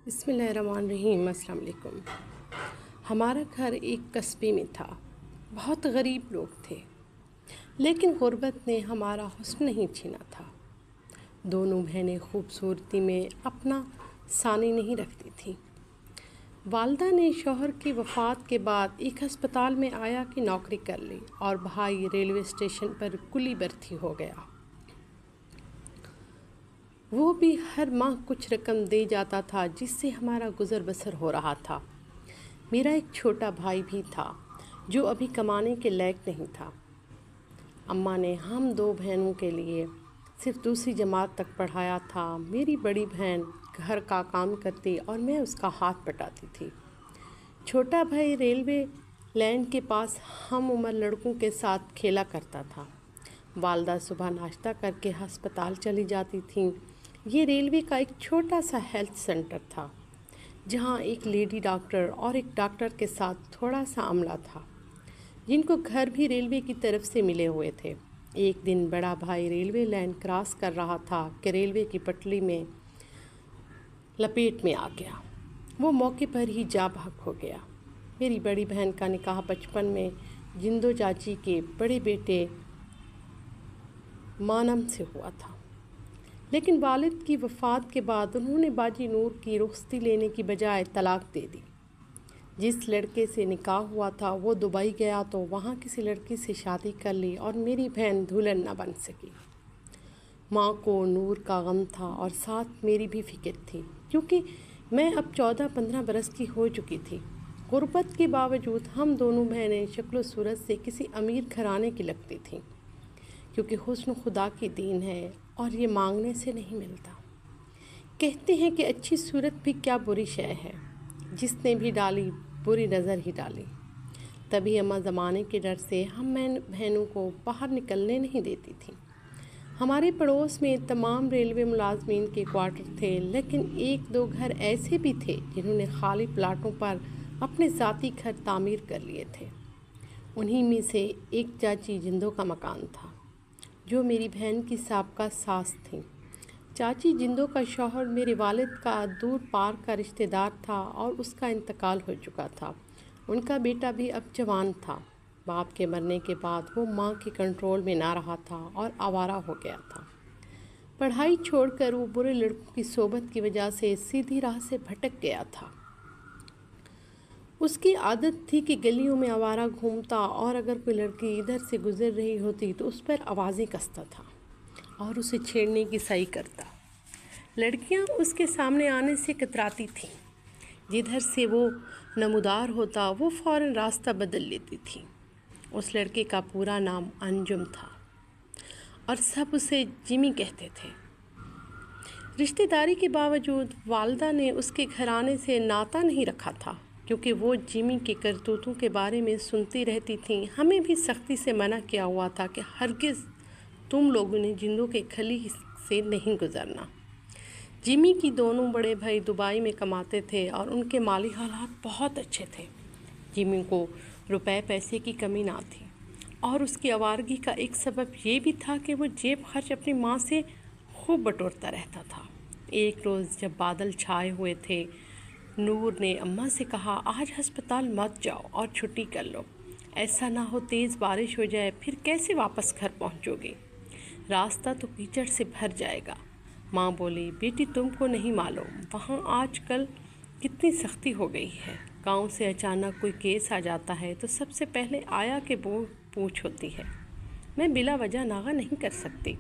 بسم اللہ الرحمن الرحیم۔ السلام علیکم۔ ہمارا گھر ایک قصبے میں تھا، بہت غریب لوگ تھے، لیکن غربت نے ہمارا حسن نہیں چھینا تھا۔ دونوں بہنیں خوبصورتی میں اپنا ثانی نہیں رکھتی تھیں۔ والدہ نے شوہر کی وفات کے بعد ایک ہسپتال میں آیا کی نوکری کر لی اور بھائی ریلوے اسٹیشن پر کلی بھرتی ہو گیا۔ وہ بھی ہر ماہ کچھ رقم دے جاتا تھا جس سے ہمارا گزر بسر ہو رہا تھا۔ میرا ایک چھوٹا بھائی بھی تھا جو ابھی کمانے کے لائق نہیں تھا۔ اماں نے ہم دو بہنوں کے لیے صرف دوسری جماعت تک پڑھایا تھا۔ میری بڑی بہن گھر کا کام کرتی اور میں اس کا ہاتھ بٹاتی تھی۔ چھوٹا بھائی ریلوے لائن کے پاس ہم عمر لڑکوں کے ساتھ کھیلا کرتا تھا۔ والدہ صبح ناشتہ کر کے ہسپتال چلی جاتی تھیں۔ یہ ریلوے کا ایک چھوٹا سا ہیلتھ سینٹر تھا جہاں ایک لیڈی ڈاکٹر اور ایک ڈاکٹر کے ساتھ تھوڑا سا عملہ تھا، جن کو گھر بھی ریلوے کی طرف سے ملے ہوئے تھے۔ ایک دن بڑا بھائی ریلوے لائن کراس کر رہا تھا کہ ریلوے کی پٹری میں لپیٹ میں آ گیا۔ وہ موقع پر ہی جاں بحق ہو گیا۔ میری بڑی بہن کا نکاح بچپن میں جندو چاچی کے بڑے بیٹے مانم سے ہوا تھا، لیکن والد کی وفات کے بعد انہوں نے باجی نور کی رخصتی لینے کی بجائے طلاق دے دی۔ جس لڑکے سے نکاح ہوا تھا وہ دبئی گیا تو وہاں کسی لڑکی سے شادی کر لی اور میری بہن دلہن نہ بن سکی۔ ماں کو نور کا غم تھا اور ساتھ میری بھی فکر تھی، کیونکہ میں اب 14-15 برس کی ہو چکی تھی۔ غربت کے باوجود ہم دونوں بہنیں شکل و صورت سے کسی امیر گھرانے کی لگتی تھیں، کیونکہ حسن خدا کی دین ہے اور یہ مانگنے سے نہیں ملتا۔ کہتے ہیں کہ اچھی صورت بھی کیا بری شے ہے، جس نے بھی ڈالی بری نظر ہی ڈالی۔ تبھی اماں زمانے کے ڈر سے ہم بہنوں کو باہر نکلنے نہیں دیتی تھیں۔ ہمارے پڑوس میں تمام ریلوے ملازمین کے کوارٹر تھے، لیکن ایک دو گھر ایسے بھی تھے جنہوں نے خالی پلاٹوں پر اپنے ذاتی گھر تعمیر کر لیے تھے۔ انہی میں سے ایک چاچی جندوں کا مکان تھا، جو میری بہن کی سابقہ ساس تھیں۔ چاچی جندوں کا شوہر میرے والد کا دور پار کا رشتہ دار تھا اور اس کا انتقال ہو چکا تھا۔ ان کا بیٹا بھی اب جوان تھا۔ باپ کے مرنے کے بعد وہ ماں کے کنٹرول میں نہ رہا تھا اور آوارہ ہو گیا تھا۔ پڑھائی چھوڑ کر وہ برے لڑکوں کی صحبت کی وجہ سے سیدھی راہ سے بھٹک گیا تھا۔ اس کی عادت تھی کہ گلیوں میں آوارہ گھومتا اور اگر کوئی لڑکی ادھر سے گزر رہی ہوتی تو اس پر آوازیں کستا تھا اور اسے چھیڑنے کی صحیح کرتا۔ لڑکیاں اس کے سامنے آنے سے کتراتی تھیں۔ جدھر سے وہ نمودار ہوتا وہ فوراً راستہ بدل لیتی تھیں۔ اس لڑکے کا پورا نام انجم تھا اور سب اسے جمی کہتے تھے۔ رشتہ داری کے باوجود والدہ نے اس کے گھرانے سے ناطہ نہیں رکھا تھا، کیونکہ وہ جمی کے کرتوتوں کے بارے میں سنتی رہتی تھیں۔ ہمیں بھی سختی سے منع کیا ہوا تھا کہ ہرگز تم لوگوں نے جندوں کے گلی سے نہیں گزرنا۔ جمی کی دونوں بڑے بھائی دبئی میں کماتے تھے اور ان کے مالی حالات بہت اچھے تھے۔ جمی کو روپے پیسے کی کمی نہ تھی اور اس کی آوارگی کا ایک سبب یہ بھی تھا کہ وہ جیب خرچ اپنی ماں سے خوب بٹورتا رہتا تھا۔ ایک روز جب بادل چھائے ہوئے تھے، نور نے اماں سے کہا، آج ہسپتال مت جاؤ اور چھٹی کر لو۔ ایسا نہ ہو تیز بارش ہو جائے، پھر کیسے واپس گھر پہنچو گے؟ راستہ تو کیچڑ سے بھر جائے گا۔ ماں بولی، بیٹی تم کو نہیں معلوم وہاں آج کل کتنی سختی ہو گئی ہے۔ گاؤں سے اچانک کوئی کیس آ جاتا ہے تو سب سے پہلے آیا کے پوچھ ہوتی ہے۔ میں بلا وجہ ناغہ نہیں کر سکتی۔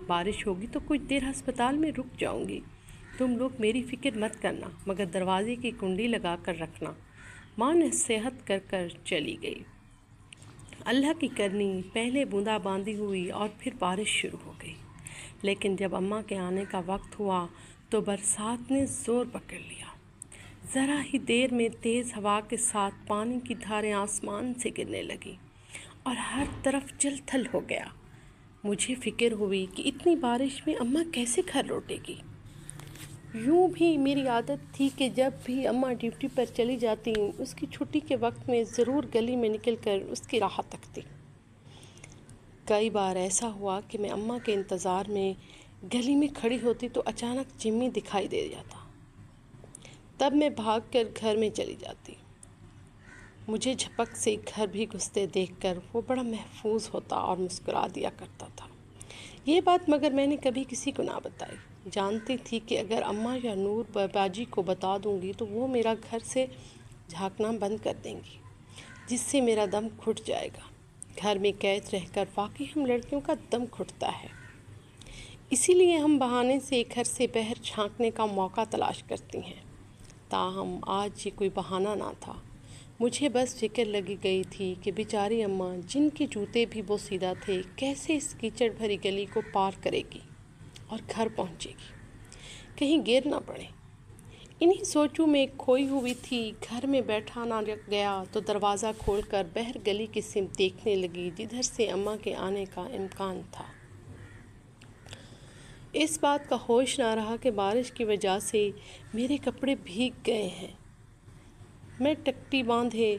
بارش ہوگی تو کچھ دیر ہسپتال میں رک جاؤں گی۔ تم لوگ میری فکر مت کرنا، مگر دروازے کی کنڈی لگا کر رکھنا۔ ماں نصیحت کر کر چلی گئی۔ اللہ کی کرنی، پہلے بوندا باندی ہوئی اور پھر بارش شروع ہو گئی، لیکن جب اماں کے آنے کا وقت ہوا تو برسات نے زور پکڑ لیا۔ ذرا ہی دیر میں تیز ہوا کے ساتھ پانی کی دھاریں آسمان سے گرنے لگیں اور ہر طرف جل تھل ہو گیا۔ مجھے فکر ہوئی کہ اتنی بارش میں اماں کیسے گھر لوٹے گی۔ یوں بھی میری عادت تھی کہ جب بھی اماں ڈیوٹی پر چلی جاتی، اس کی چھٹی کے وقت میں ضرور گلی میں نکل کر اس کی راہ تکتی۔ کئی بار ایسا ہوا کہ میں اماں کے انتظار میں گلی میں کھڑی ہوتی تو اچانک جمی دکھائی دے جاتا۔ تب میں بھاگ کر گھر میں چلی جاتی۔ مجھے جھپک سے گھر بھی گھستے دیکھ کر وہ بڑا محفوظ ہوتا اور مسکرا دیا کرتا تھا۔ یہ بات مگر میں نے کبھی کسی کو نہ بتائی۔ جانتی تھی کہ اگر اماں یا نور باجی کو بتا دوں گی تو وہ میرا گھر سے جھانکنا بند کر دیں گی، جس سے میرا دم گھٹ جائے گا۔ گھر میں قید رہ کر واقعی ہم لڑکیوں کا دم گھٹتا ہے، اسی لیے ہم بہانے سے گھر سے باہر جھانکنے کا موقع تلاش کرتی ہیں۔ تاہم آج یہ کوئی بہانہ نہ تھا۔ مجھے بس فکر لگی گئی تھی کہ بیچاری اماں، جن کے جوتے بھی وہ سیدھا تھے، کیسے اس کیچڑ بھری گلی کو پار کرے گی اور گھر پہنچے گی، کہیں گر نہ پڑے۔ انہی سوچوں میں کھوئی ہوئی تھی۔ گھر میں بیٹھا نہ گیا تو دروازہ کھول کر باہر گلی کی سمت دیکھنے لگی، جدھر سے اماں کے آنے کا امکان تھا۔ اس بات کا ہوش نہ رہا کہ بارش کی وجہ سے میرے کپڑے بھیگ گئے ہیں۔ میں ٹکٹی باندھے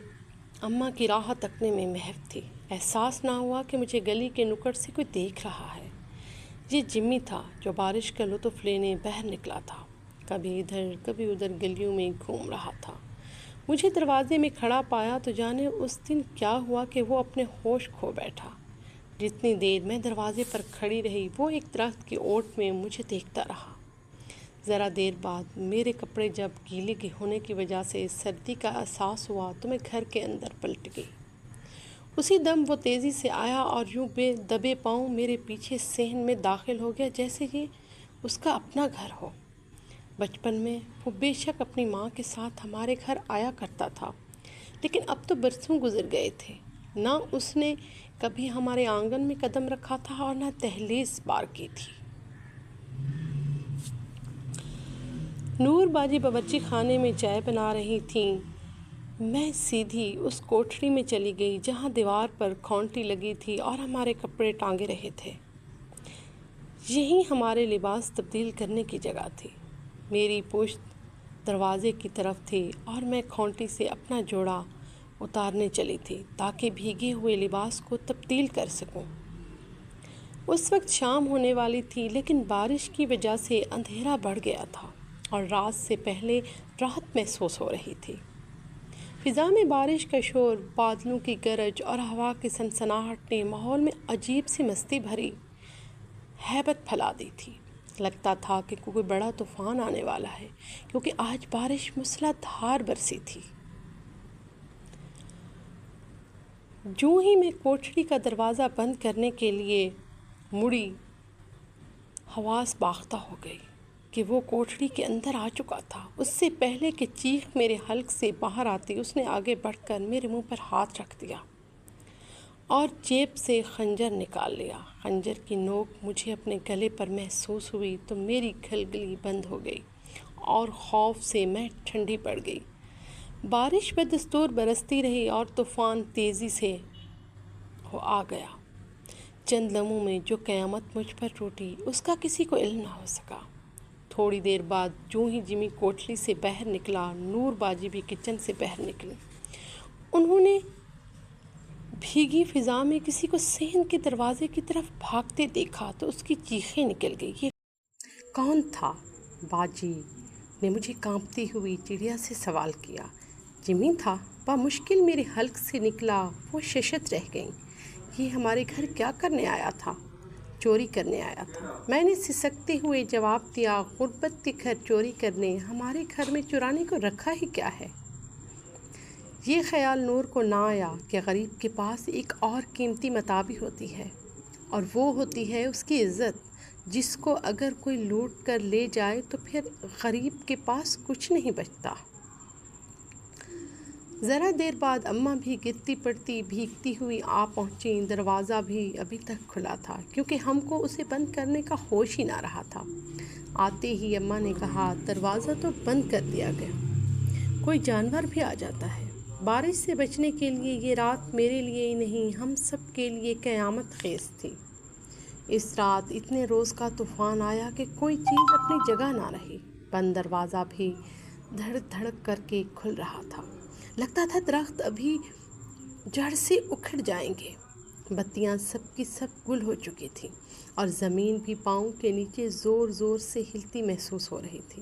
اماں کی راہ تکنے میں محو تھی۔ احساس نہ ہوا کہ مجھے گلی کے نکڑ سے کوئی دیکھ رہا ہے۔ یہ جمی تھا جو بارش کا لطف لینے باہر نکلا تھا، کبھی ادھر کبھی ادھر گلیوں میں گھوم رہا تھا۔ مجھے دروازے میں کھڑا پایا تو جانے اس دن کیا ہوا کہ وہ اپنے ہوش کھو بیٹھا۔ جتنی دیر میں دروازے پر کھڑی رہی وہ ایک درخت کی اوٹ میں مجھے دیکھتا رہا۔ ذرا دیر بعد میرے کپڑے جب گیلے ہونے کی وجہ سے سردی کا احساس ہوا تو میں گھر کے اندر پلٹ گئی۔ اسی دم وہ تیزی سے آیا اور یوں بے دبے پاؤں میرے پیچھے صحن میں داخل ہو گیا جیسے یہ اس کا اپنا گھر ہو۔ بچپن میں وہ بے شک اپنی ماں کے ساتھ ہمارے گھر آیا کرتا تھا، لیکن اب تو برسوں گزر گئے تھے۔ نہ اس نے کبھی ہمارے آنگن میں قدم رکھا تھا اور نہ دہلیز پار کی تھی۔ نور باجی باورچی خانے میں چائے بنا رہی تھیں۔ میں سیدھی اس کوٹھڑی میں چلی گئی جہاں دیوار پر کھونٹی لگی تھی اور ہمارے کپڑے ٹانگے رہے تھے۔ یہی ہمارے لباس تبدیل کرنے کی جگہ تھی۔ میری پشت دروازے کی طرف تھی اور میں کھونٹی سے اپنا جوڑا اتارنے چلی تھی تاکہ بھیگے ہوئے لباس کو تبدیل کر سکوں۔ اس وقت شام ہونے والی تھی، لیکن بارش کی وجہ سے اندھیرا بڑھ گیا تھا اور رات سے پہلے راحت محسوس ہو رہی تھی۔ فضا میں بارش کا شور، بادلوں کی گرج اور ہوا کی سنسناہٹ نے ماحول میں عجیب سی مستی بھری ہیبت پھیلا دی تھی۔ لگتا تھا کہ کوئی بڑا طوفان آنے والا ہے، کیونکہ آج بارش موسلا دھار برسی تھی۔ جو ہی میں کوٹھڑی کا دروازہ بند کرنے کے لیے مڑی، حواس باختہ ہو گئی کہ وہ کوٹھڑی کے اندر آ چکا تھا۔ اس سے پہلے کہ چیخ میرے حلق سے باہر آتی، اس نے آگے بڑھ کر میرے منہ پر ہاتھ رکھ دیا اور جیب سے خنجر نکال لیا۔ خنجر کی نوک مجھے اپنے گلے پر محسوس ہوئی تو میری گلگلی بند ہو گئی اور خوف سے میں ٹھنڈی پڑ گئی۔ بارش بدستور برستی رہی اور طوفان تیزی سے آ گیا۔ چند لمحوں میں جو قیامت مجھ پر ٹوٹی اس کا کسی کو علم نہ ہو سکا۔ تھوڑی دیر بعد جو ہی جمی کوٹھڑی سے باہر نکلا، نور باجی بھی کچن سے باہر نکلی۔ انہوں نے بھیگی فضا میں کسی کو صحن کے دروازے کی طرف بھاگتے دیکھا تو اس کی چیخیں نکل گئی۔ یہ کون تھا؟ باجی نے مجھے کانپتی ہوئی چڑیا سے سوال کیا۔ جمی تھا، بمشکل میرے حلق سے نکلا۔ وہ ششت رہ گئیں۔ یہ ہمارے گھر کیا کرنے آیا تھا؟ چوری کرنے آیا تھا، میں نے سسکتے ہوئے جواب دیا۔ غربت کے گھر چوری کرنے؟ ہمارے گھر میں چرانے کو رکھا ہی کیا ہے؟ یہ خیال نور کو نہ آیا کہ غریب کے پاس ایک اور قیمتی متاع بھی ہوتی ہے، اور وہ ہوتی ہے اس کی عزت، جس کو اگر کوئی لوٹ کر لے جائے تو پھر غریب کے پاس کچھ نہیں بچتا۔ ذرا دیر بعد اماں بھی گرتی پڑتی بھیگتی ہوئی آ پہنچیں۔ دروازہ بھی ابھی تک کھلا تھا کیونکہ ہم کو اسے بند کرنے کا ہوش ہی نہ رہا تھا۔ آتے ہی اماں نے کہا، دروازہ تو بند کر دیا گیا، کوئی جانور بھی آ جاتا ہے۔ بارش سے بچنے کے لیے یہ رات میرے لیے ہی نہیں، ہم سب کے لیے قیامت خیز تھی۔ اس رات اتنے روز کا طوفان آیا کہ کوئی چیز اپنی جگہ نہ رہی۔ بند دروازہ بھی دھڑک دھڑک کر کے کھل رہا تھا۔ لگتا تھا درخت ابھی جڑ سے اکھڑ جائیں گے۔ بتیاں سب کی سب گل ہو چکی تھیں اور زمین بھی پاؤں کے نیچے زور زور سے ہلتی محسوس ہو رہی تھی۔